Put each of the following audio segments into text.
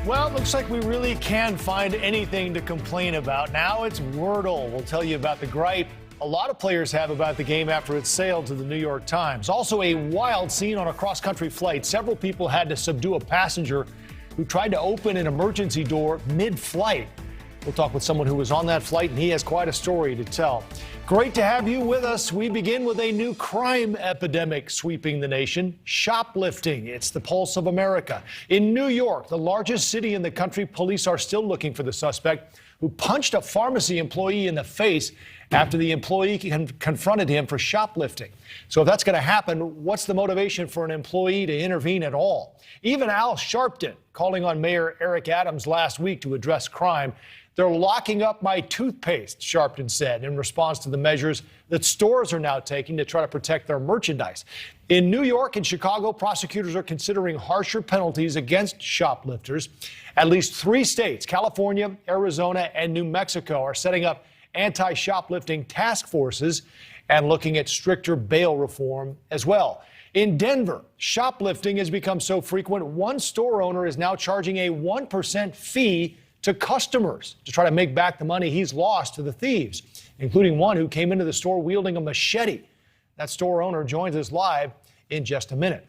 Well, it looks like we really can find anything to complain about. Now it's Wordle. We'll tell you about the gripe a lot of players have about the game after it sailed to the New York Times. Also, a wild scene on a cross-country flight. Several people had to subdue a passenger who tried to open an emergency door mid-flight. We'll talk with someone who was on that flight, and he has quite a story to tell. Great to have you with us. We begin with a new crime epidemic sweeping the nation, shoplifting. It's the pulse of America. In New York, the largest city in the country, police are still looking for the suspect who punched a pharmacy employee in the face after the employee confronted him for shoplifting. So if that's going to happen, what's the motivation for an employee to intervene at all? Even Al Sharpton calling on Mayor Eric Adams last week to address crime. They're locking up my toothpaste, Sharpton said, in response to the measures that stores are now taking to try to protect their merchandise. In New York and Chicago, prosecutors are considering harsher penalties against shoplifters. At least 3 states, California, Arizona, and New Mexico, are setting up anti-shoplifting task forces and looking at stricter bail reform as well. In Denver, shoplifting has become so frequent, one store owner is now charging a 1% fee to customers to try to make back the money he's lost to the thieves, including one who came into the store wielding a machete. That store owner joins us live in just a minute.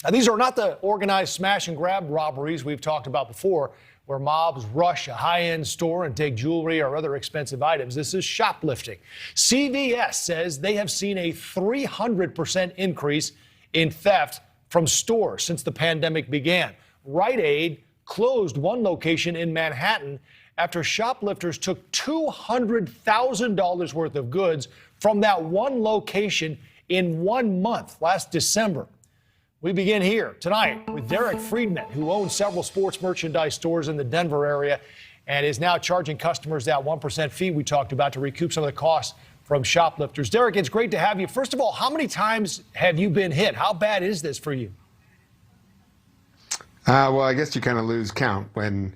Now, these are not the organized smash and grab robberies we've talked about before, where mobs rush a high-end store and take jewelry or other expensive items. This is shoplifting. CVS says they have seen a 300% increase in theft from stores since the pandemic began. Rite Aid closed one location in Manhattan after shoplifters took $200,000 worth of goods from that one location in 1 month last December. We begin here tonight with Derek Friedman, who owns several sports merchandise stores in the Denver area and is now charging customers that 1% fee we talked about to recoup some of the costs from shoplifters. Derek, it's great to have you. First of all, how many times have you been hit? How bad is this for you? Well, I guess you kind of lose count when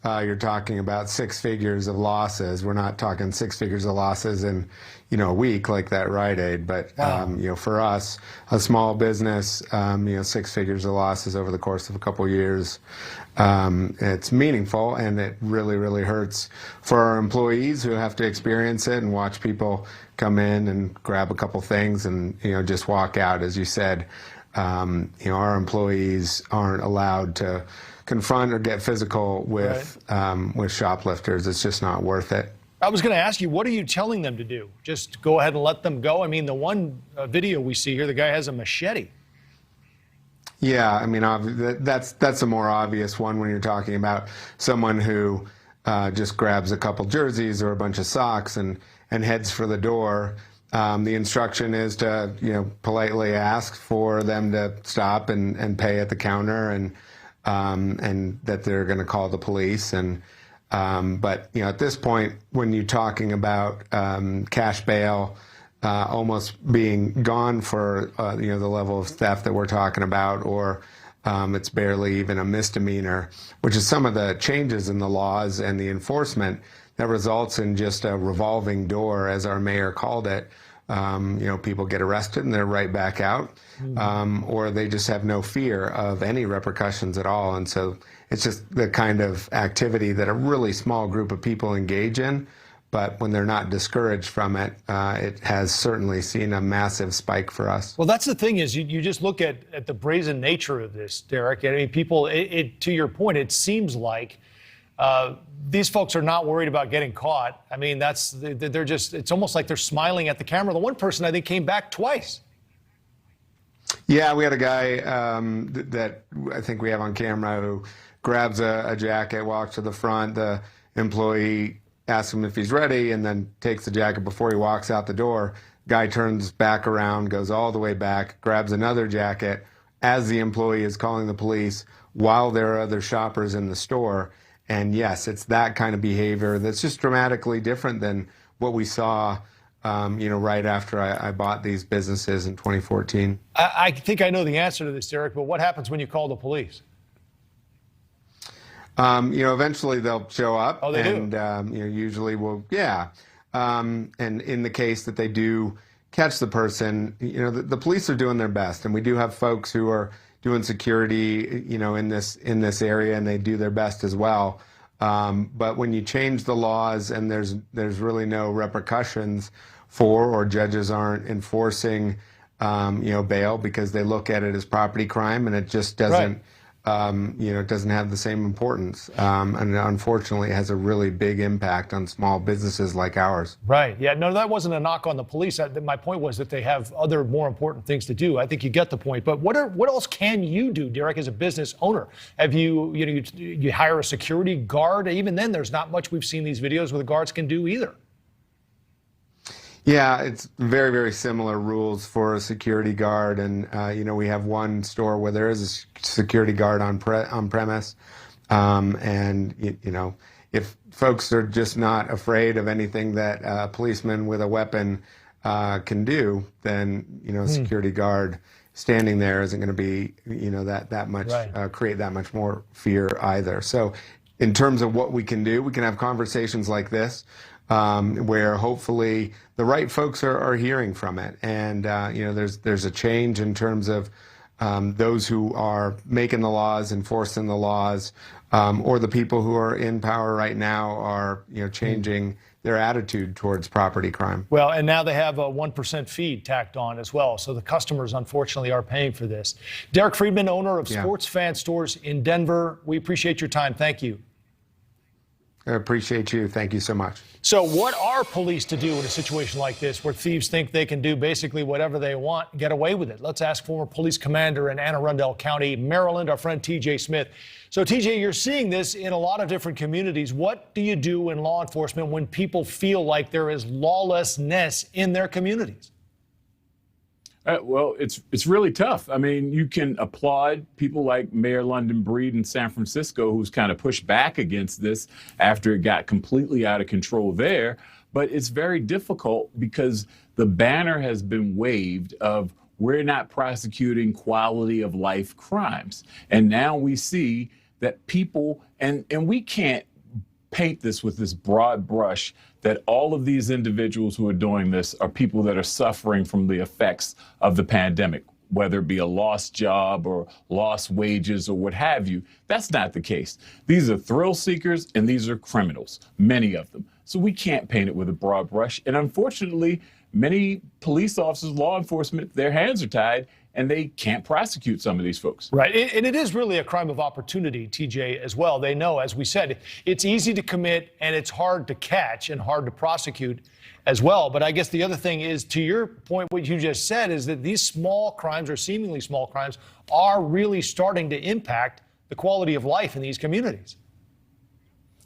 you're talking about 6 figures of losses. We're not talking 6 figures of losses in, a week like that Rite Aid. But, wow. For us, a small business, 6 figures of losses over the course of a couple of years. It's meaningful, and it really, really hurts for our employees who have to experience it and watch people come in and grab a couple things and, just walk out, as you said. Our employees aren't allowed to confront or get physical with shoplifters. It's just not worth it. I was going to ask you, what are you telling them to do? Just go ahead and let them go? I mean, the one video we see here, the guy has a machete. Yeah, I mean, that's a more obvious one when you're talking about someone who just grabs a couple jerseys or a bunch of socks and heads for the door. The instruction is to, politely ask for them to stop and pay at the counter, and that they're going to call the police. But at this point, when you're talking about cash bail almost being gone for the level of theft that we're talking about, or it's barely even a misdemeanor, which is some of the changes in the laws and the enforcement that results in just a revolving door, as our mayor called it. People get arrested and they're right back out, or they just have no fear of any repercussions at all. And so it's just the kind of activity that a really small group of people engage in. But when they're not discouraged from it, it has certainly seen a massive spike for us. Well, that's the thing is you just look at the brazen nature of this, Derek. I mean, people, to your point, it seems like these folks are not worried about getting caught. I mean, they're just, it's almost like they're smiling at the camera. The one person, I think, came back twice. Yeah, we had a guy that I think we have on camera who grabs a jacket, walks to the front. The employee asks him if he's ready and then takes the jacket before he walks out the door. Guy turns back around, goes all the way back, grabs another jacket as the employee is calling the police while there are other shoppers in the store. And yes, it's that kind of behavior that's just dramatically different than what we saw, right after I bought these businesses in 2014. I think I know the answer to this, Derek, but what happens when you call the police? Eventually they'll show up. Oh, they do? And, usually and in the case that they do catch the person, the police are doing their best. And we do have folks who are, doing security, in this area, and they do their best as well. But when you change the laws and there's really no repercussions for, or judges aren't enforcing, bail because they look at it as property crime, and it just doesn't, it doesn't have the same importance. And unfortunately, it has a really big impact on small businesses like ours. Right. Yeah. No, that wasn't a knock on the police. My point was that they have other more important things to do. I think you get the point. But what else can you do, Derek, as a business owner? Have you hire a security guard? Even then, there's not much we've seen these videos where the guards can do either. Yeah, it's very, very similar rules for a security guard. And, we have one store where there is a security guard on premise. If folks are just not afraid of anything that a policeman with a weapon can do, then, a security guard standing there isn't going to be, that much, create that much more fear either. So in terms of what we can do, we can have conversations like this. Where hopefully the right folks are hearing from it, and there's a change in terms of those who are making the laws, enforcing the laws, or the people who are in power right now are changing their attitude towards property crime. Well, and now they have a 1% fee tacked on as well, so the customers unfortunately are paying for this. Derek Friedman, owner of Sports Fan Stores in Denver, we appreciate your time. Thank you. I appreciate you. Thank you so much. So what are police to do in a situation like this where thieves think they can do basically whatever they want and get away with it? Let's ask former police commander in Anne Arundel County, Maryland, our friend TJ Smith. So TJ, you're seeing this in a lot of different communities. What do you do in law enforcement when people feel like there is lawlessness in their communities? Well, it's really tough. I mean, you can applaud people like Mayor London Breed in San Francisco, who's kind of pushed back against this after it got completely out of control there. But it's very difficult because the banner has been waved of we're not prosecuting quality of life crimes. And now we see that people, and we can't paint this with this broad brush that all of these individuals who are doing this are people that are suffering from the effects of the pandemic, whether it be a lost job or lost wages or what have you. That's not the case. These are thrill seekers and these are criminals, many of them. So we can't paint it with a broad brush. And unfortunately, many police officers, law enforcement, their hands are tied and they can't prosecute some of these folks. Right. And it is really a crime of opportunity, TJ, as well. They know, as we said, it's easy to commit and it's hard to catch and hard to prosecute as well. But I guess the other thing is, to your point, what you just said is that these small crimes or seemingly small crimes are really starting to impact the quality of life in these communities.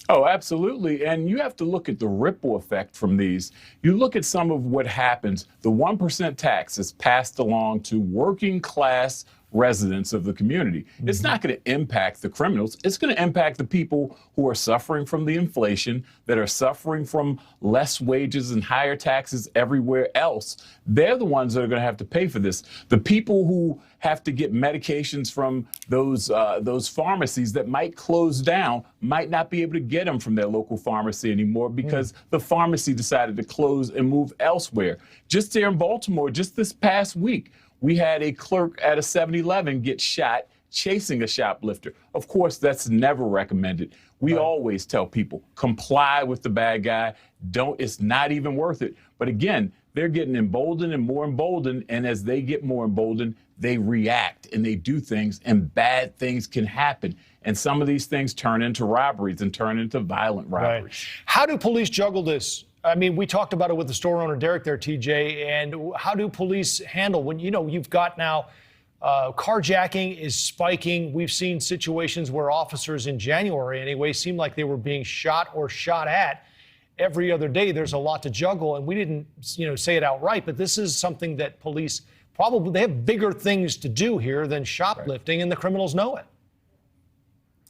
Oh, absolutely. And you have to look at the ripple effect from these. You look at some of what happens. The 1% tax is passed along to working class residents of the community. Mm-hmm. It's not going to impact the criminals. It's going to impact the people who are suffering from the inflation, that are suffering from less wages and higher taxes everywhere else. They're the ones that are going to have to pay for this. The people who have to get medications from those pharmacies that might close down might not be able to get them from their local pharmacy anymore because the pharmacy decided to close and move elsewhere. Just here in Baltimore, just this past week, we had a clerk at a 7-Eleven get shot chasing a shoplifter. Of course, that's never recommended. We always tell people, comply with the bad guy. It's not even worth it. But again, they're getting emboldened and more emboldened. And as they get more emboldened, they react and they do things, and bad things can happen. And some of these things turn into robberies and turn into violent robberies. Right. How do police juggle this? I mean, we talked about it with the store owner, Derek, there, TJ. And how do police handle when, you've got now carjacking is spiking. We've seen situations where officers in January, anyway, seemed like they were being shot or shot at every other day. There's a lot to juggle. And we didn't, say it outright. But this is something that police they have bigger things to do here than shoplifting, and the criminals know it.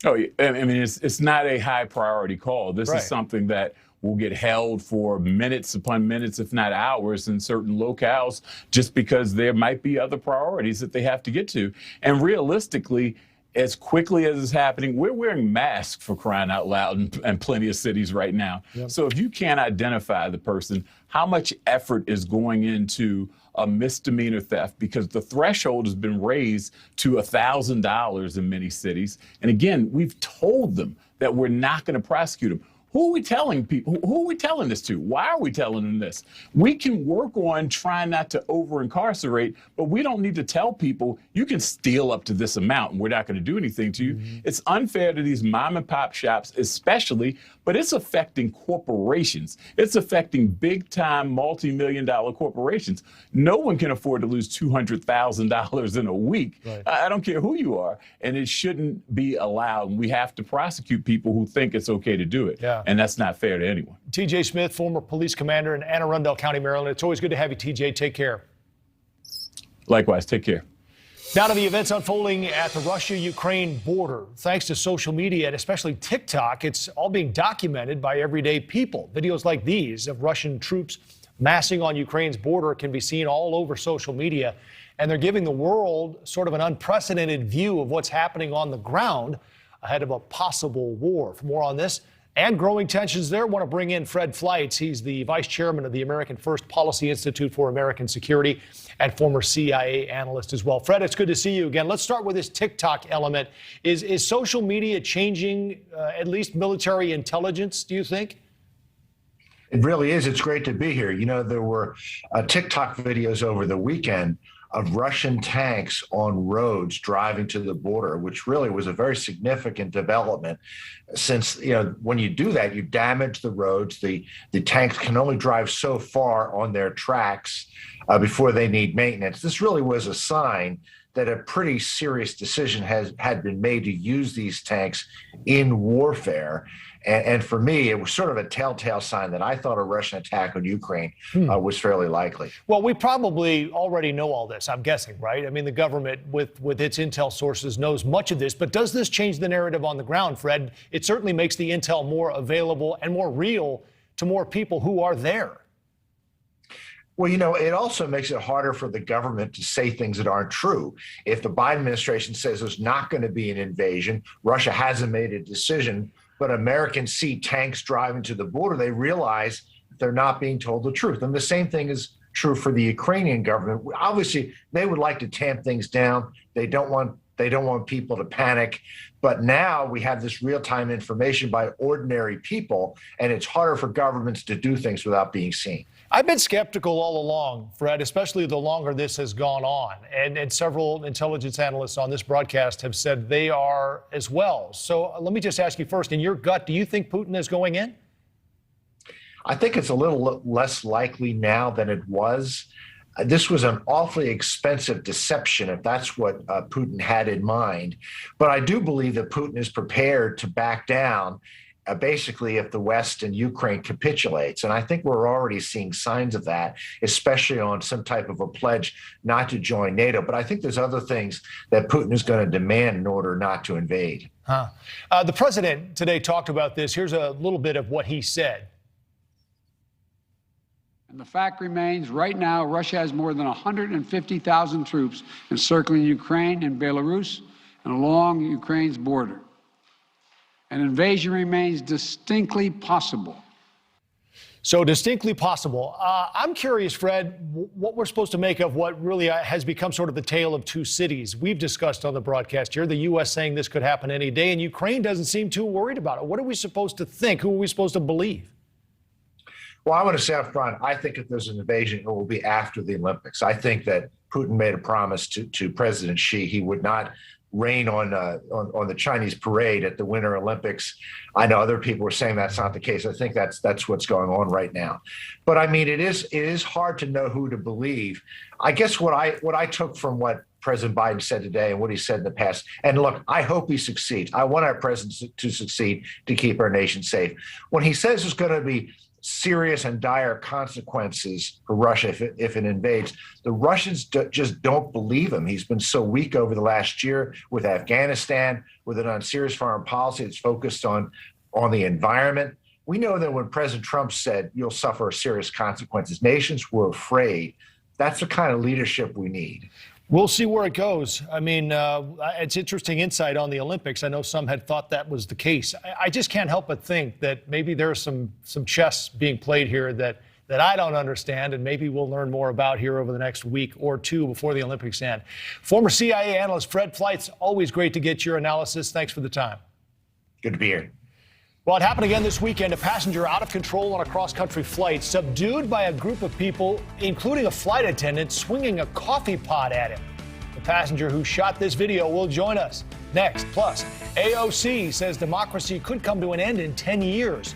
Oh, I mean, it's not a high priority call. This is something that will get held for minutes upon minutes, if not hours, in certain locales, just because there might be other priorities that they have to get to. And realistically, as quickly as it's happening. We're wearing masks, for crying out loud, in plenty of cities right now. Yep. So if you can't identify the person, how much effort is going into a misdemeanor theft? Because the threshold has been raised to $1,000 in many cities. And again, we've told them that we're not going to prosecute them. Who are we telling people? Who are we telling this to? Why are we telling them this? We can work on trying not to over-incarcerate, but we don't need to tell people you can steal up to this amount and we're not going to do anything to you. Mm-hmm. It's unfair to these mom and pop shops especially, but it's affecting corporations. It's affecting big-time multi-million-dollar corporations. No one can afford to lose $200,000 in a week. Right. I don't care who you are, and it shouldn't be allowed. We have to prosecute people who think it's okay to do it. Yeah. And that's not fair to anyone. TJ Smith, former police commander in Anne Arundel County, Maryland. It's always good to have you, TJ. Take care. Likewise. Take care. Now to the events unfolding at the Russia-Ukraine border. Thanks to social media and especially TikTok, it's all being documented by everyday people. Videos like these of Russian troops massing on Ukraine's border can be seen all over social media, and they're giving the world sort of an unprecedented view of what's happening on the ground ahead of a possible war. For more on this and growing tensions there, I want to bring in Fred Fleitz. He's the vice chairman of the American First Policy Institute for American Security and former CIA analyst as well. Fred, it's good to see you again. Let's start with this TikTok element. Is social media changing at least military intelligence, do you think? It really is. It's great to be here. You know, there were TikTok videos over the weekend of Russian tanks on roads driving to the border, which really was a very significant development since, you know, when you do that, you damage the roads. The tanks can only drive so far on their tracks before they need maintenance. This really was a sign that a pretty serious decision had been made to use these tanks in warfare. And for me, it was sort of a telltale sign that I thought a Russian attack on Ukraine was fairly likely. Well, we probably already know all this, I'm guessing, right? I mean, the government with its intel sources knows much of this, but does this change the narrative on the ground, Fred? It certainly makes the intel more available and more real to more people who are there. Well, you know, it also makes it harder for the government to say things that aren't true. If the Biden administration says there's not going to be an invasion, Russia hasn't made a decision, but Americans see tanks driving to the border, they realize they're not being told the truth. And the same thing is true for the Ukrainian government. Obviously, they would like to tamp things down. They don't want people to panic. But now we have this real-time information by ordinary people, and it's harder for governments to do things without being seen. I've been skeptical all along, Fred, especially the longer this has gone on. And several intelligence analysts on this broadcast have said they are as well. So let me just ask you first, in your gut, do you think Putin is going in? I think it's a little less likely now than it was. This was an awfully expensive deception, if that's what Putin had in mind. But I do believe that Putin is prepared to back down basically if the West and Ukraine capitulates. And I think we're already seeing signs of that, especially on some type of a pledge not to join NATO. But I think there's other things that Putin is going to demand in order not to invade. The president today talked about this. Here's a little bit of what he said. And the fact remains, right now, Russia has more than 150,000 troops encircling Ukraine and Belarus and along Ukraine's border. An invasion remains distinctly possible. So distinctly possible. I'm curious, Fred, what we're supposed to make of what really has become sort of the tale of two cities. We've discussed on the broadcast here, the U.S. saying this could happen any day, and Ukraine doesn't seem too worried about it. What are we supposed to think? Who are we supposed to believe? Well, I want to say up front, I think if there's an invasion, it will be after the Olympics. I think that Putin made a promise to President Xi he would not rain on the Chinese parade at the Winter Olympics. I know other people are saying that's not the case. I think that's what's going on right now. But I mean, it is hard to know who to believe. I guess what I took from what President Biden said today and what he said in the past, and look, I hope he succeeds. I want our president to succeed to keep our nation safe. When he says there's going to be serious and dire consequences for Russia if it invades, the Russians just don't believe him. He's been so weak over the last year with Afghanistan, with an unserious foreign policy that's focused on the environment. We know that when President Trump said you'll suffer serious consequences, nations were afraid. That's the kind of leadership we need. We'll see where it goes. I mean, it's interesting insight on the Olympics. I know some had thought that was the case. I just can't help but think that maybe there's some chess being played here that I don't understand, and maybe we'll learn more about here over the next week or two before the Olympics end. Former CIA analyst Fred Fleitz, always great to get your analysis. Thanks for the time. Good to be here. Well, it happened again this weekend. A passenger out of control on a cross-country flight, subdued by a group of people, including a flight attendant, swinging a coffee pot at him. The passenger who shot this video will join us next. Plus, AOC says democracy could come to an end in 10 years.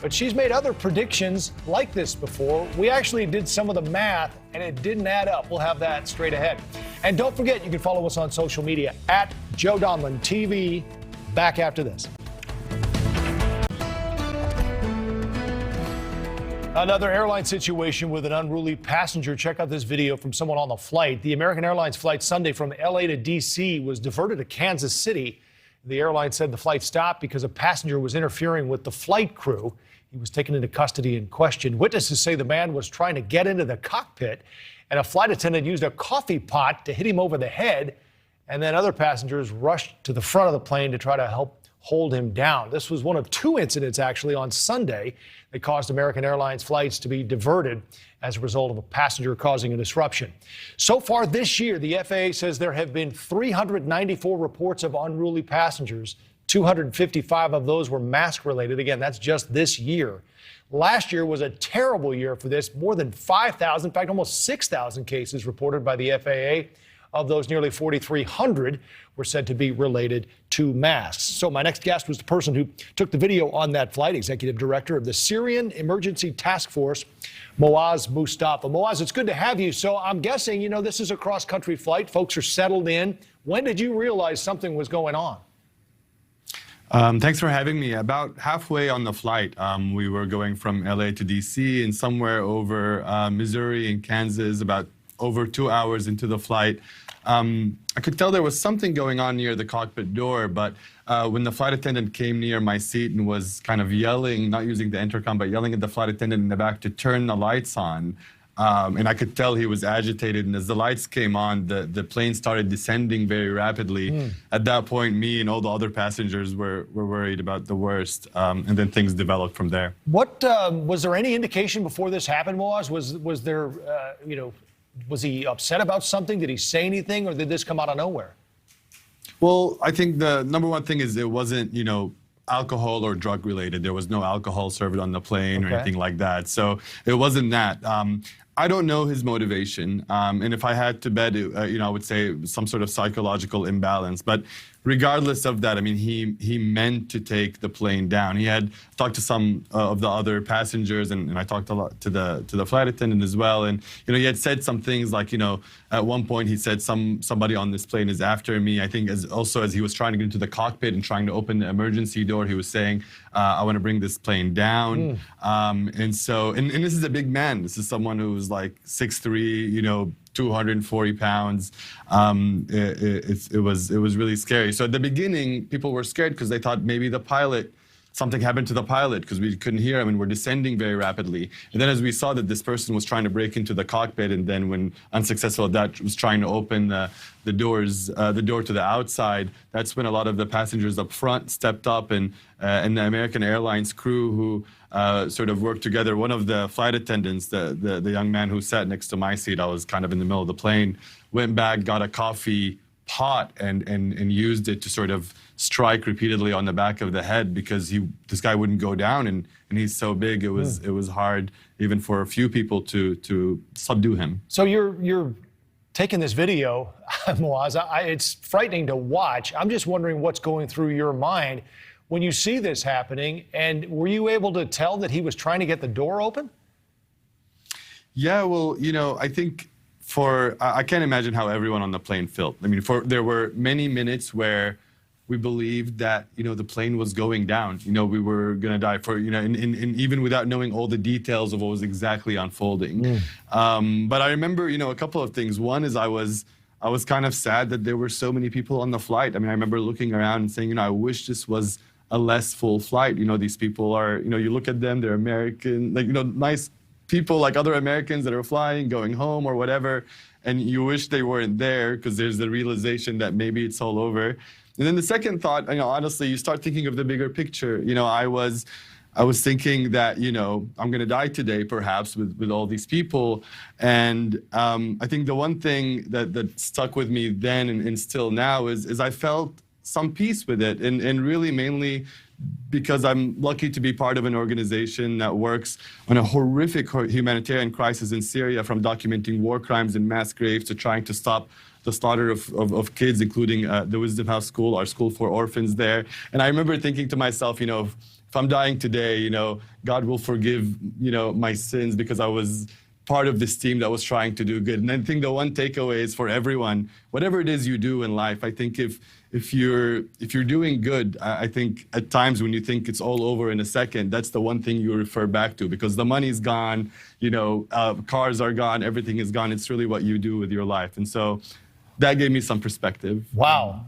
But she's made other predictions like this before. We actually did some of the math, and it didn't add up. We'll have that straight ahead. And don't forget, you can follow us on social media at Joe Donlon TV. Back after this. Another airline situation with an unruly passenger. Check out this video from someone on the flight. The American Airlines flight Sunday from LA to D.C. was diverted to Kansas City. The airline said the flight stopped because a passenger was interfering with the flight crew. He was taken into custody and questioned. Witnesses say the man was trying to get into the cockpit, and a flight attendant used a coffee pot to hit him over the head. And then other passengers rushed to the front of the plane to try to help hold him down. This was one of two incidents, actually, on Sunday that caused American Airlines flights to be diverted as a result of a passenger causing a disruption. So far this year, the FAA says there have been 394 reports of unruly passengers. 255 of those were mask-related. Again, that's just this year. Last year was a terrible year for this. More than 5,000, in fact, almost 6,000 cases reported by the FAA. Of those, nearly 4,300 were said to be related to masks. So my next guest was the person who took the video on that flight, Executive Director of the Syrian Emergency Task Force, Moaz Mustafa. Moaz, it's good to have you. So I'm guessing, this is a cross-country flight. Folks are settled in. When did you realize something was going on? Thanks for having me. About halfway on the flight, we were going from LA to DC and somewhere over Missouri and Kansas, about over 2 hours into the flight. I could tell there was something going on near the cockpit door, but when the flight attendant came near my seat and was kind of yelling, not using the intercom, but yelling at the flight attendant in the back to turn the lights on, and I could tell he was agitated. And as the lights came on, the plane started descending very rapidly. At that point, me and all the other passengers were worried about the worst, and then things developed from there. What was there any indication before this happened, Moaz? Was there, was he upset about something? Did he say anything, or did this come out of nowhere? Well, I think the number one thing is it wasn't, alcohol or drug related. There was no alcohol served on the plane or anything like that. So it wasn't that. I don't know his motivation. And if I had to bet, I would say some sort of psychological imbalance. But regardless of that, I mean, he meant to take the plane down. He had talked to some of the other passengers, and I talked a lot to the flight attendant as well. And he had said some things like, at one point he said somebody on this plane is after me. I think as he was trying to get into the cockpit and trying to open the emergency door, he was saying, I want to bring this plane down. And this is a big man. This is someone who's like 6'3", 240 pounds. It was really scary. So at the beginning, people were scared because they thought maybe something happened to the pilot because we couldn't hear him and we're descending very rapidly. And then as we saw that this person was trying to break into the cockpit, and then when unsuccessful at that, was trying to open the door to the outside, that's when a lot of the passengers up front stepped up, and the American Airlines crew who sort of worked together. One of the flight attendants, the young man who sat next to my seat, I was kind of in the middle of the plane, went back, got a coffee pot and used it to sort of strike repeatedly on the back of the head because this guy wouldn't go down, and he's so big it was hard even for a few people to subdue him. So you're taking this video, Moaz. It's frightening to watch. I'm just wondering what's going through your mind when you see this happening, and were you able to tell that he was trying to get the door open? Yeah, well, I think I can't imagine how everyone on the plane felt. I mean, there were many minutes where we believed that, the plane was going down. We were going to die and even without knowing all the details of what was exactly unfolding. But I remember, a couple of things. One is I was kind of sad that there were so many people on the flight. I mean, I remember looking around and saying, I wish this was a less full flight. These people are, you look at them, they're American, nice people like other Americans that are flying, going home or whatever, and you wish they weren't there because there's the realization that maybe it's all over. And then the second thought, honestly, you start thinking of the bigger picture. I was thinking that, I'm going to die today, perhaps, with all these people. And I think the one thing that stuck with me then and still now is I felt some peace with it, and really mainly because I'm lucky to be part of an organization that works on a horrific humanitarian crisis in Syria, from documenting war crimes and mass graves to trying to stop the slaughter of kids, including the Wisdom House School, our school for orphans there. And I remember thinking to myself, if I'm dying today, God will forgive, my sins because I was part of this team that was trying to do good. And I think the one takeaway is for everyone, whatever it is you do in life, I think if you're doing good, I think at times when you think it's all over in a second, that's the one thing you refer back to, because the money's gone, cars are gone, everything is gone. It's really what you do with your life. And so that gave me some perspective. Wow.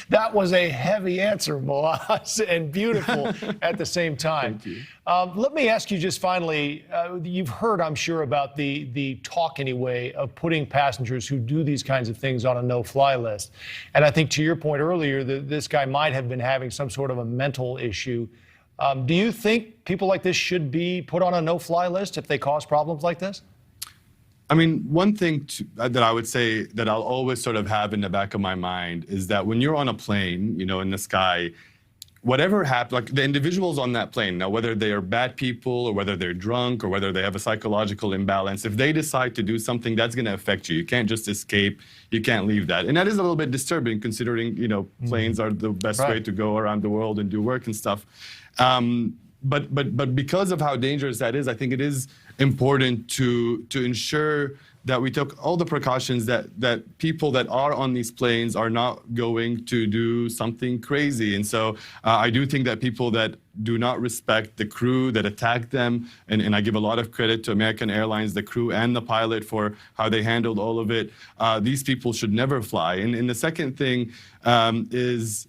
That was a heavy answer, Moaz, and beautiful at the same time. Thank you. Let me ask you just finally, you've heard, I'm sure, about the talk anyway of putting passengers who do these kinds of things on a no-fly list. And I think to your point earlier, that this guy might have been having some sort of a mental issue. Do you think people like this should be put on a no-fly list if they cause problems like this? I mean, one thing that I would say that I'll always sort of have in the back of my mind is that when you're on a plane, in the sky, whatever happens, like the individuals on that plane, now whether they are bad people or whether they're drunk or whether they have a psychological imbalance, if they decide to do something, that's going to affect you. You can't just escape. You can't leave that. And that is a little bit disturbing, considering, planes are the best way to go around the world and do work and stuff. But because of how dangerous that is, I think it is important to ensure that we took all the precautions that people that are on these planes are not going to do something crazy. And so I do think that people that do not respect the crew, that attack them, and I give a lot of credit to American Airlines, the crew and the pilot, for how they handled all of it, these people should never fly. And the second thing is,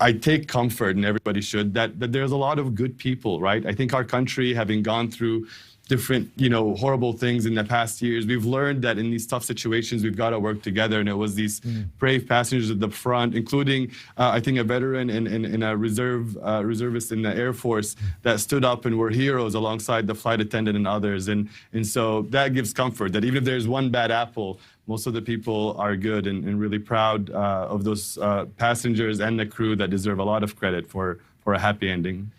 I take comfort, and everybody should, that there's a lot of good people, right? I think our country, having gone through different, horrible things in the past years, we've learned that in these tough situations, we've got to work together. And it was these brave passengers at the front, including, I think, a veteran and a reservist in the Air Force that stood up and were heroes alongside the flight attendant and others. And so that gives comfort that even if there's one bad apple, most of the people are good, and really proud of those passengers and the crew that deserve a lot of credit for a happy ending.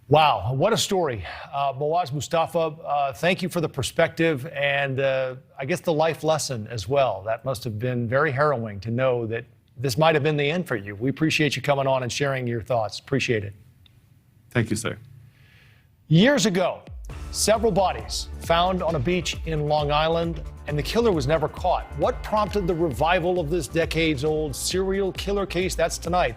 Wow, what a story. Moaz Mustafa, thank you for the perspective and I guess the life lesson as well. That must have been very harrowing to know that this might have been the end for you. We appreciate you coming on and sharing your thoughts. Appreciate it. Thank you, sir. Years ago, several bodies found on a beach in Long Island, and the killer was never caught. What prompted the revival of this decades-old serial killer case? That's tonight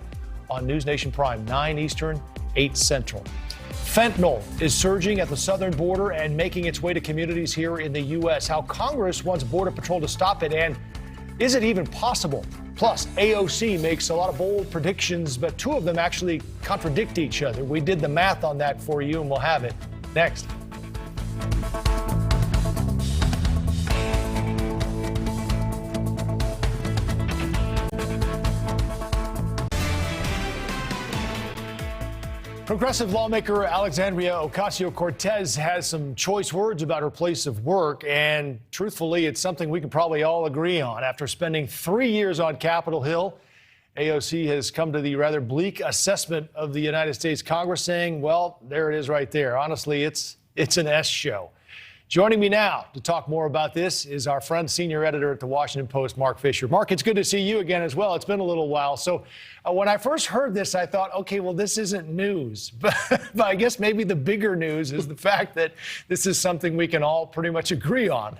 on NewsNation Prime, 9 Eastern, 8 Central. Fentanyl is surging at the southern border and making its way to communities here in the U.S. How Congress wants Border Patrol to stop it, and is it even possible? Plus, AOC makes a lot of bold predictions, but two of them actually contradict each other. We did the math on that for you, and we'll have it next. Progressive lawmaker Alexandria Ocasio-Cortez has some choice words about her place of work, and truthfully, it's something we can probably all agree on. After spending 3 years on Capitol Hill, AOC has come to the rather bleak assessment of the United States Congress, saying, well, there it is right there. Honestly, it's an S show. Joining me now to talk more about this is our friend, senior editor at the Washington Post, Mark Fisher. Mark, it's good to see you again as well. It's been a little while. So when I first heard this, I thought, okay, well, this isn't news. But I guess maybe the bigger news is the fact that this is something we can all pretty much agree on.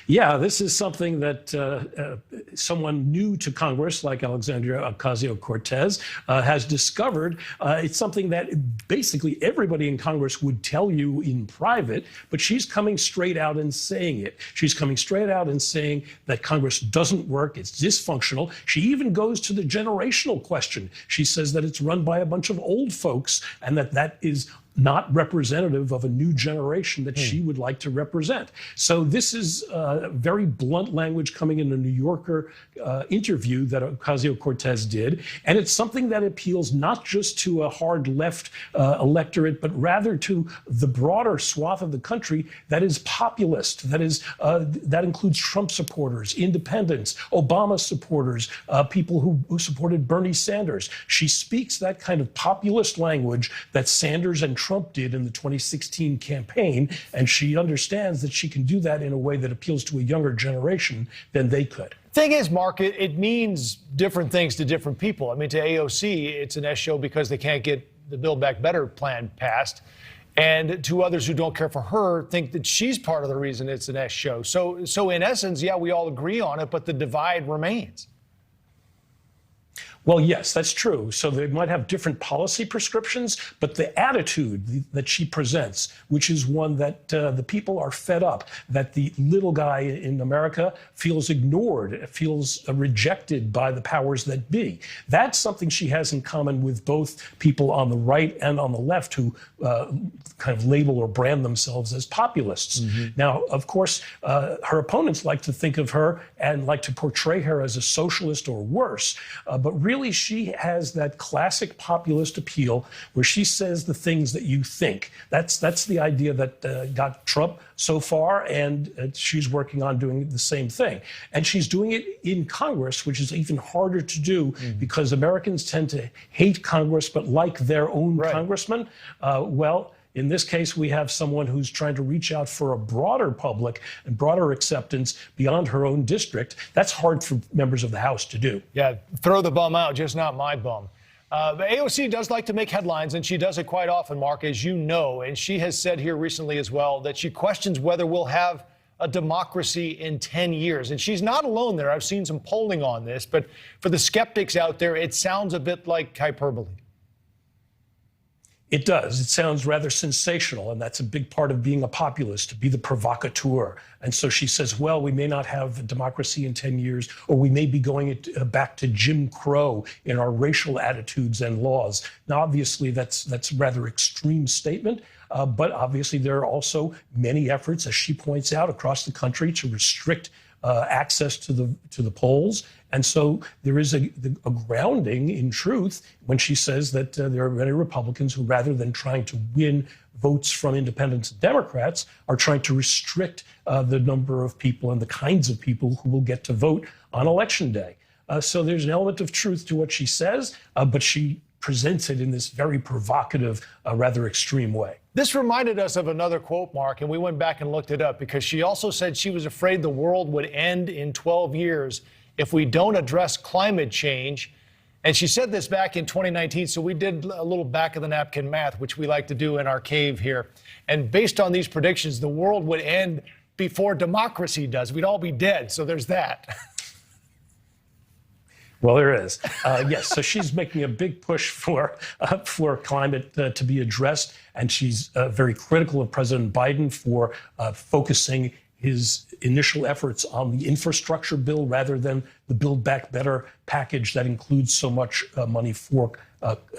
Yeah, this is something that someone new to Congress, like Alexandria Ocasio-Cortez, has discovered. It's something that basically everybody in Congress would tell you in private, but she's coming straight out and saying it. She's coming straight out and saying that Congress doesn't work, it's dysfunctional. She even goes to the generational question. She says that it's run by a bunch of old folks and that is not representative of a new generation that she would like to represent. So this is very blunt language coming in a New Yorker interview that Ocasio-Cortez did. And it's something that appeals not just to a hard left electorate, but rather to the broader swath of the country that is populist, that includes Trump supporters, independents, Obama supporters, people who supported Bernie Sanders. She speaks that kind of populist language that Sanders and Trump did in the 2016 campaign, and she understands that she can do that in a way that appeals to a younger generation than they could. Thing is, Mark, it means different things to different people. I mean, to AOC, it's an S show because they can't get the Build Back Better plan passed. And to others who don't care for her, think that she's part of the reason it's an S show. So in essence, yeah, we all agree on it, but the divide remains. Well, yes, that's true. So they might have different policy prescriptions, but the attitude that she presents, which is one that the people are fed up, that the little guy in America feels ignored, feels rejected by the powers that be. That's something she has in common with both people on the right and on the left who kind of label or brand themselves as populists. Mm-hmm. Now, of course, her opponents like to think of her and like to portray her as a socialist or worse, but really, she has that classic populist appeal where she says the things that you think. That's the idea that got Trump so far, and she's working on doing the same thing. And she's doing it in Congress, which is even harder to do because Americans tend to hate Congress but like their own congressman. In this case, we have someone who's trying to reach out for a broader public and broader acceptance beyond her own district. That's hard for members of the House to do. Yeah, throw the bum out, just not my bum. But AOC does like to make headlines, and she does it quite often, Mark, as you know. And she has said here recently as well that she questions whether we'll have a democracy in 10 years. And she's not alone there. I've seen some polling on this, but for the skeptics out there, it sounds a bit like hyperbole. It does. It sounds rather sensational, and that's a big part of being a populist, to be the provocateur. And so she says, well, we may not have a democracy in 10 years, or we may be going back to Jim Crow in our racial attitudes and laws. Now, obviously, that's a rather extreme statement, but obviously there are also many efforts, as she points out, across the country to restrict access to the polls. And so there is a grounding in truth when she says that there are many Republicans who, rather than trying to win votes from independents and Democrats, are trying to restrict the number of people and the kinds of people who will get to vote on Election Day. So there's an element of truth to what she says, but she presents it in this very provocative, rather extreme way. This reminded us of another quote, Mark, and we went back and looked it up because she also said she was afraid the world would end in 12 years if we don't address climate change. And she said this back in 2019, so we did a little back-of-the-napkin math, which we like to do in our cave here. And based on these predictions, the world would end before democracy does. We'd all be dead, so there's that. Well, there is. Yes, so she's making a big push for climate to be addressed, and she's very critical of President Biden for focusing his initial efforts on the infrastructure bill rather than the Build Back Better package that includes so much money for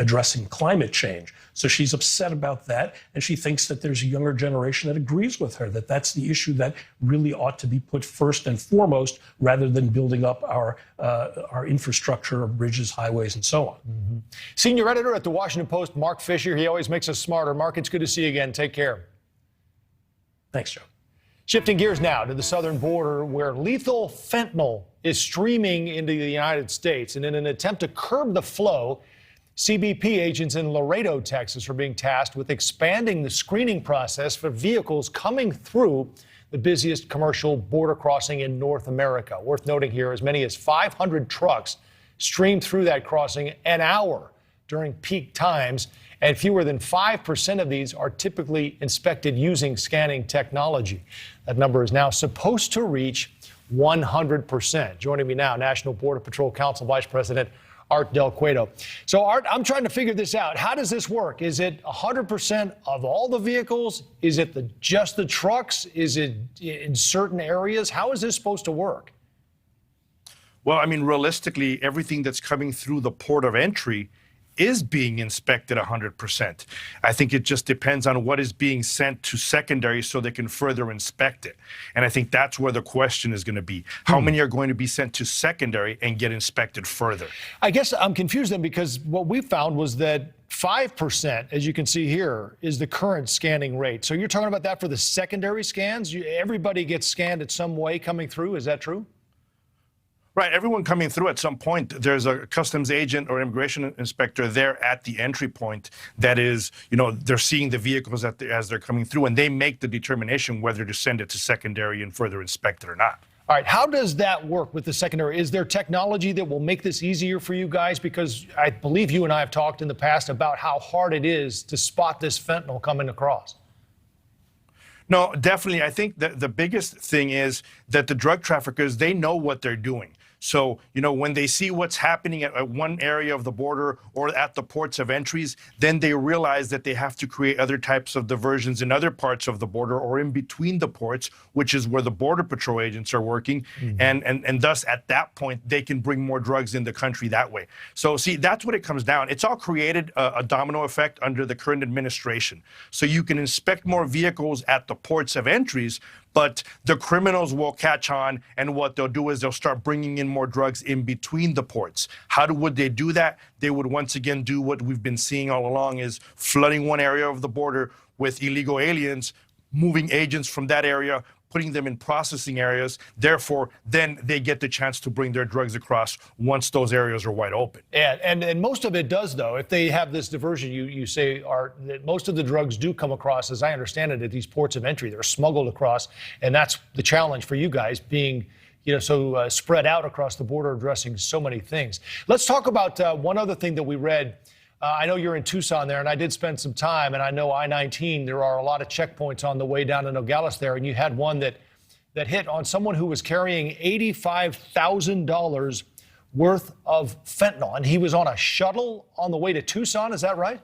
addressing climate change. So she's upset about that, and she thinks that there's a younger generation that agrees with her, that that's the issue that really ought to be put first and foremost rather than building up our infrastructure of bridges, highways, and so on. Mm-hmm. Senior editor at The Washington Post, Mark Fisher. He always makes us smarter. Mark, it's good to see you again. Take care. Thanks, Joe. Shifting gears now to the southern border, where lethal fentanyl is streaming into the United States. And in an attempt to curb the flow, CBP agents in Laredo, Texas, are being tasked with expanding the screening process for vehicles coming through the busiest commercial border crossing in North America. Worth noting here, as many as 500 trucks stream through that crossing an hour during peak times, and fewer than 5% of these are typically inspected using scanning technology. That number is now supposed to reach 100%. Joining me now, National Border Patrol Council Vice President Art Del Cueto. So, Art, I'm trying to figure this out. How does this work? Is it 100% of all the vehicles? Is it just the trucks? Is it in certain areas? How is this supposed to work? Well, I mean, realistically, everything that's coming through the port of entry is being inspected 100%. I think it just depends on what is being sent to secondary so they can further inspect it. And I think that's where the question is going to be. How many are going to be sent to secondary and get inspected further? I guess I'm confused then, because what we found was that 5%, as you can see here, is the current scanning rate. So you're talking about that for the secondary scans? Everybody gets scanned at some way coming through. Is that true? Right. Everyone coming through at some point, there's a customs agent or immigration inspector there at the entry point that is, they're seeing the vehicles as they're coming through, and they make the determination whether to send it to secondary and further inspect it or not. All right. How does that work with the secondary? Is there technology that will make this easier for you guys? Because I believe you and I have talked in the past about how hard it is to spot this fentanyl coming across. No, definitely. I think that the biggest thing is that the drug traffickers, they know what they're doing. So, when they see what's happening at one area of the border or at the ports of entries, then they realize that they have to create other types of diversions in other parts of the border or in between the ports, which is where the Border Patrol agents are working. And thus, at that point, they can bring more drugs in the country that way. So, see, that's what it comes down. It's all created a domino effect under the current administration. So you can inspect more vehicles at the ports of entries, but the criminals will catch on, and what they'll do is they'll start bringing in more drugs in between the ports. Would they do that? They would once again do what we've been seeing all along, is flooding one area of the border with illegal aliens, moving agents from that area, putting them in processing areas. Therefore, then they get the chance to bring their drugs across once those areas are wide open. Yeah, and most of it does, though. If they have this diversion, you say, that most of the drugs do come across, as I understand it, at these ports of entry. They're smuggled across, and that's the challenge for you guys, being so spread out across the border, addressing so many things. Let's talk about one other thing that we read. I know you're in Tucson there, and I did spend some time, and I know I-19, there are a lot of checkpoints on the way down to Nogales there, and you had one that hit on someone who was carrying $85,000 worth of fentanyl, and he was on a shuttle on the way to Tucson. Is that right?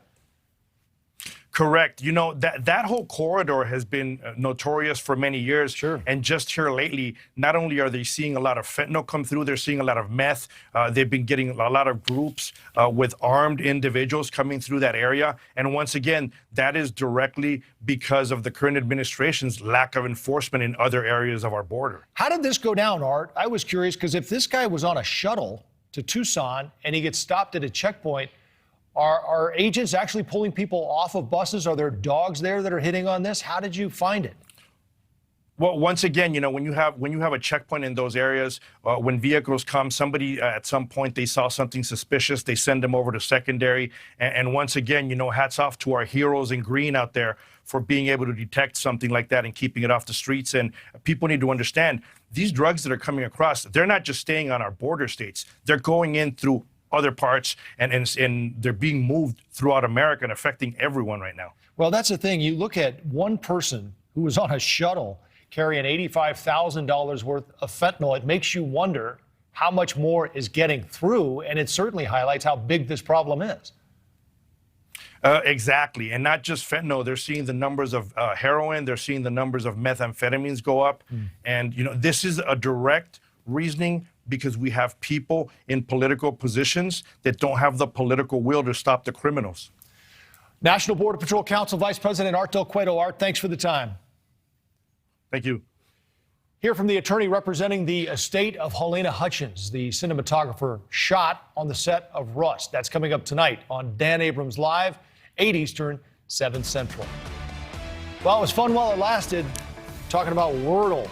Correct. That whole corridor has been notorious for many years. Sure. And just here lately, not only are they seeing a lot of fentanyl come through, they're seeing a lot of meth. They've been getting a lot of groups with armed individuals coming through that area. And once again, that is directly because of the current administration's lack of enforcement in other areas of our border. How did this go down, Art? I was curious, because if this guy was on a shuttle to Tucson and he gets stopped at a checkpoint, are agents actually pulling people off of buses? Are there dogs there that are hitting on this? How did you find it? Well, once again, when you have a checkpoint in those areas, when vehicles come, somebody at some point they saw something suspicious, they send them over to secondary. And once again, hats off to our heroes in green out there for being able to detect something like that and keeping it off the streets. And people need to understand, these drugs that are coming across, they're not just staying on our border states. They're going in through other parts, and they're being moved throughout America and affecting everyone right now. Well, that's the thing. You look at one person who was on a shuttle carrying $85,000 worth of fentanyl. It makes you wonder how much more is getting through, and it certainly highlights how big this problem is. Exactly. And not just fentanyl. They're seeing the numbers of heroin. They're seeing the numbers of methamphetamines go up. And, this is a direct reasoning because we have people in political positions that don't have the political will to stop the criminals. National Border Patrol Council Vice President Art Del Cueto. Art, thanks for the time. Thank you. Hear from the attorney representing the estate of Helena Hutchins, the cinematographer shot on the set of Rust. That's coming up tonight on Dan Abrams Live, 8 Eastern, 7 Central. Well, it was fun while it lasted. Talking about Wordle.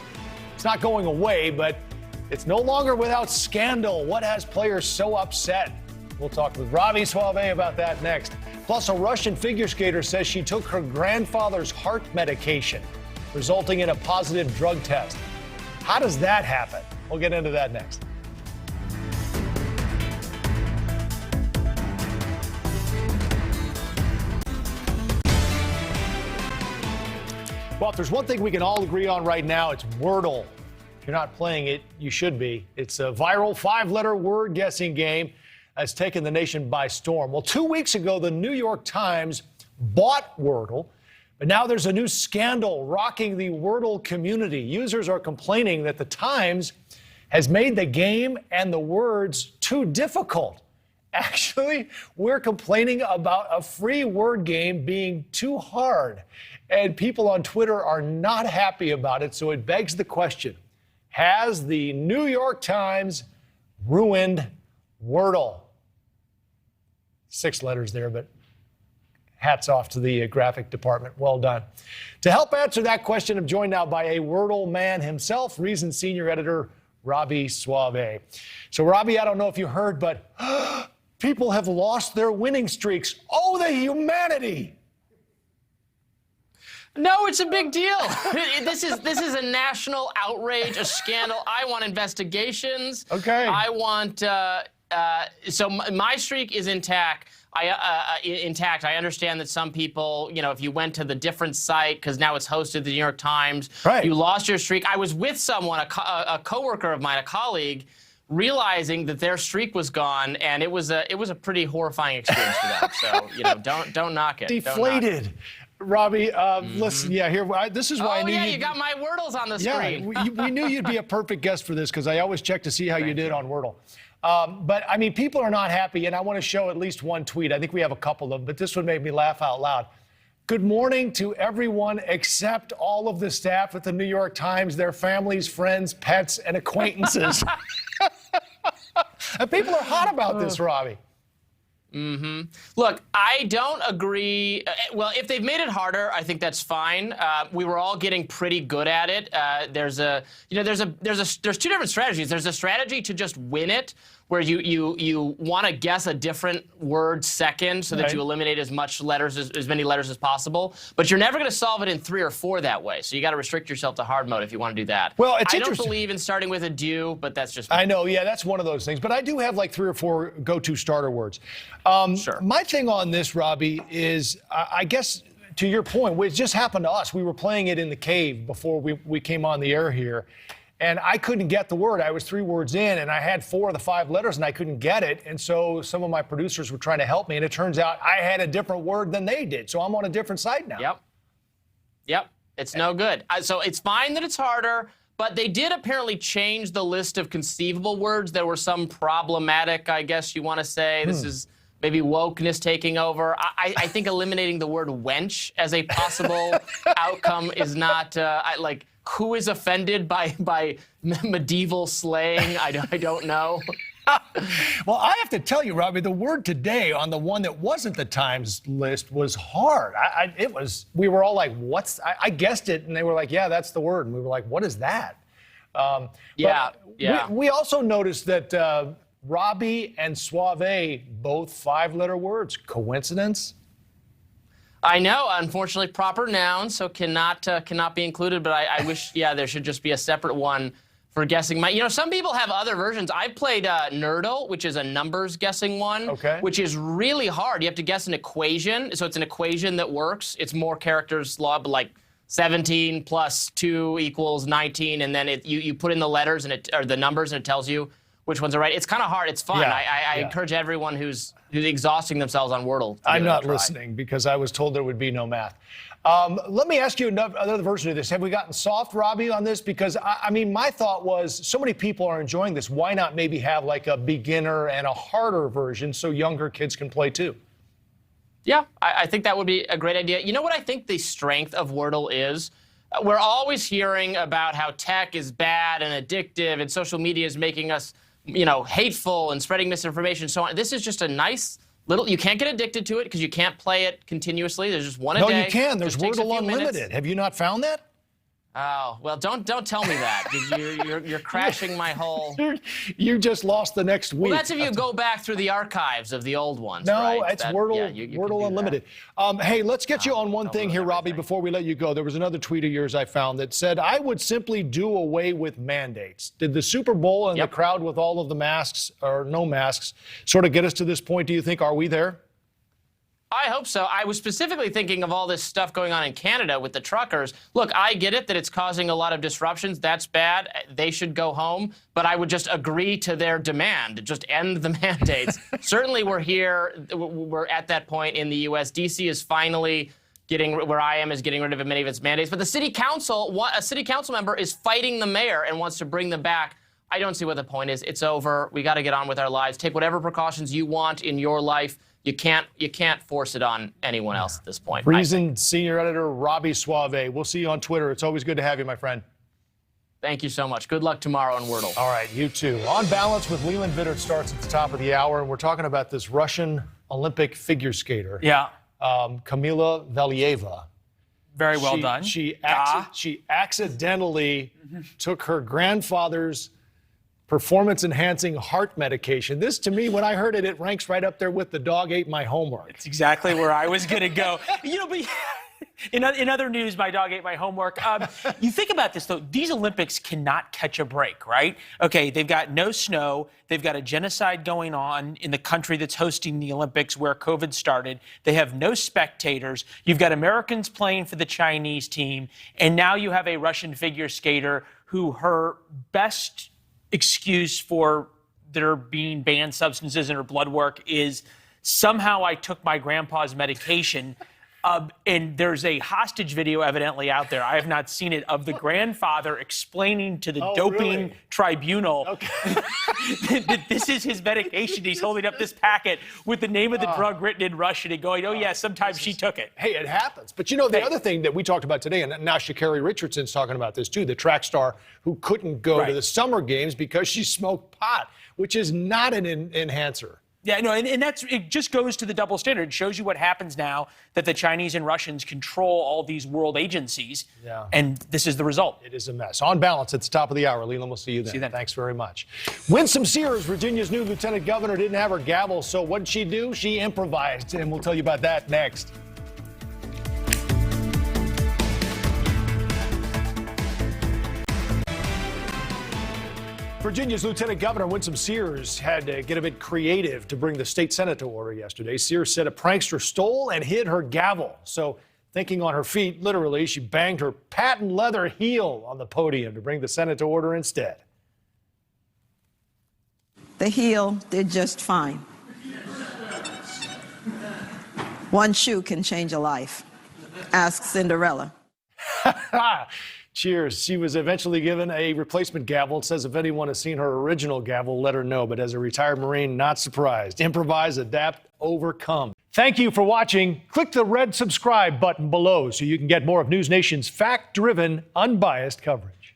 It's not going away, but it's no longer without scandal. What has players so upset? We'll talk with Ravi Suave about that next. Plus, a Russian figure skater says she took her grandfather's heart medication, resulting in a positive drug test. How does that happen? We'll get into that next. Well, if there's one thing we can all agree on right now, it's Wordle. If you're not playing it, you should be. It's a viral 5-letter word guessing game that's taken the nation by storm. Well, 2 weeks ago, the New York Times bought Wordle, but now there's a new scandal rocking the Wordle community. Users are complaining that the Times has made the game and the words too difficult Actually, we're complaining about a free word game being too hard. And people on Twitter are not happy about it. So it begs the question, has the New York Times ruined Wordle? 6 letters there, but hats off to the graphic department. Well done. To help answer that question, I'm joined now by a Wordle man himself, Reason senior editor Robby Soave. So, Robby, I don't know if you heard, but people have lost their winning streaks. Oh, the humanity! No, it's a big deal. This is a national outrage, a scandal. I want investigations. Okay. I want. So my streak is intact. I understand that some people, if you went to the different site because now it's hosted the New York Times, right. You lost your streak. I was with someone, a coworker of mine, a colleague, realizing that their streak was gone, and it was a pretty horrifying experience for them. So don't knock it. Deflated. Don't knock it. Robby, listen, this is why I knew you got my Wordles on the screen. We knew you'd be a perfect guest for this because I always check to see how you did on Wordle. But, I mean, people are not happy, and I want to show at least one tweet. I think we have a couple of them, but this one made me laugh out loud. Good morning to everyone except all of the staff at the New York Times, their families, friends, pets, and acquaintances. And people are hot about this, Robby. Look, I don't agree. Well, if they've made it harder, I think that's fine. We were all getting pretty good at it. There's two different strategies. There's a strategy to just win it, where you want to guess a different word second so that you eliminate as many letters as possible. But you're never going to solve it in 3 or 4 that way. So you got to restrict yourself to hard mode if you want to do that. Well, it's I don't believe in starting with a do, but that's just me. I know, yeah, that's one of those things. But I do have like 3 or 4 go-to starter words. Sure. My thing on this, Robby, is I guess to your point, it just happened to us. We were playing it in the cave before we came on the air here. And I couldn't get the word. I was 3 words in, and I had 4 of the 5 letters, and I couldn't get it. And so some of my producers were trying to help me, and it turns out I had a different word than they did. So I'm on a different site now. Yep. It's no good. So it's fine that it's harder, but they did apparently change the list of conceivable words. There were some problematic, I guess you want to say. This is maybe wokeness taking over. I think eliminating the word wench as a possible outcome is not who is offended by medieval slaying? I don't know. Well, I have to tell you, Robby, the word today on the one that wasn't the Times list was hard. We were all like, I guessed it, and they were like, yeah, that's the word. And we were like, what is that? We also noticed that Robby and Soave, both 5-letter words. Coincidence? I know, unfortunately, proper noun, so cannot be included. But I wish, there should just be a separate one for guessing. Some people have other versions. I've played Nerdle, which is a numbers guessing one, which is really hard. You have to guess an equation, so it's an equation that works. It's more characters, like 17 plus 2 equals 19, and then you put in the letters or the numbers, and it tells you which ones are right. It's kind of hard. It's fun. I encourage everyone who's exhausting themselves on Wordle. I'm not listening because I was told there would be no math. Let me ask you another version of this. Have we gotten soft, Robby, on this? Because, my thought was so many people are enjoying this. Why not maybe have like a beginner and a harder version so younger kids can play too? Yeah, I think that would be a great idea. You know what I think the strength of Wordle is? We're always hearing about how tech is bad and addictive and social media is making us hateful and spreading misinformation and so on. This is just a nice little, you can't get addicted to it because you can't play it continuously. There's just one a day. No, you can. There's Wordle Unlimited. Have you not found that? Oh, well, don't tell me that. You're crashing my whole... You just lost the next week. Well, that's if you go back through the archives of the old ones, No, right? it's Wordle, Wordle Unlimited. Hey, let's get you on one thing here, Robby, before we let you go. There was another tweet of yours I found that said, I would simply do away with mandates. Did the Super Bowl and the crowd with all of the masks, or no masks, sort of get us to this point, do you think? Are we there? I hope so. I was specifically thinking of all this stuff going on in Canada with the truckers. Look, I get it that it's causing a lot of disruptions. That's bad. They should go home. But I would just agree to their demand. Just end the mandates. Certainly we're at that point in the U.S. D.C. is finally where I am, is getting rid of many of its mandates. But the city council, a city council member is fighting the mayor and wants to bring them back I don't see what the point is. It's over. We got to get on with our lives. Take whatever precautions you want in your life. You can't force it on anyone else at this point. Brazen senior editor Robbie Suave. We'll see you on Twitter. It's always good to have you, my friend. Thank you so much. Good luck tomorrow on Wordle. All right, you too. On Balance with Leland Vittert starts at the top of the hour, and we're talking about this Russian Olympic figure skater. Yeah. Kamila Valieva. Very well done. She accidentally took her grandfather's performance-enhancing heart medication. This, to me, when I heard it, it ranks right up there with the dog ate my homework. It's exactly where I was going to go. But in other news, my dog ate my homework. You think about this, though. These Olympics cannot catch a break, right? Okay, they've got no snow. They've got a genocide going on in the country that's hosting the Olympics where COVID started. They have no spectators. You've got Americans playing for the Chinese team. And now you have a Russian figure skater who her best excuse for there being banned substances in her blood work is somehow I took my grandpa's medication. And there's a hostage video evidently out there. I have not seen it, of the grandfather explaining to the doping tribunal that this is his medication. He's holding up this packet with the name of the drug written in Russian and going, oh, yeah, sometimes she took it. Hey, it happens. But you know, the other thing that we talked about today, and now Sha'Carri Richardson's talking about this too, the track star who couldn't go to the summer games because she smoked pot, which is not an enhancer. Yeah, no, and it just goes to the double standard. It shows you what happens now that the Chinese and Russians control all these world agencies. Yeah. And this is the result. It is a mess. On Balance at the top of the hour. Leland, we'll see you then. See you then. Thanks very much. Winsome Sears, Virginia's new lieutenant governor, didn't have her gavel, so what did she do? She improvised, and we'll tell you about that next. Virginia's Lieutenant Governor Winsome Sears had to get a bit creative to bring the state Senate to order yesterday. Sears said a prankster stole and hid her gavel. So, thinking on her feet, literally, she banged her patent leather heel on the podium to bring the Senate to order instead. The heel did just fine. One shoe can change a life. Ask Cinderella. Cheers. She was eventually given a replacement gavel. It says if anyone has seen her original gavel, let her know. But as a retired Marine, not surprised. Improvise, adapt, overcome. Thank you for watching. Click the red subscribe button below so you can get more of NewsNation's fact-driven, unbiased coverage.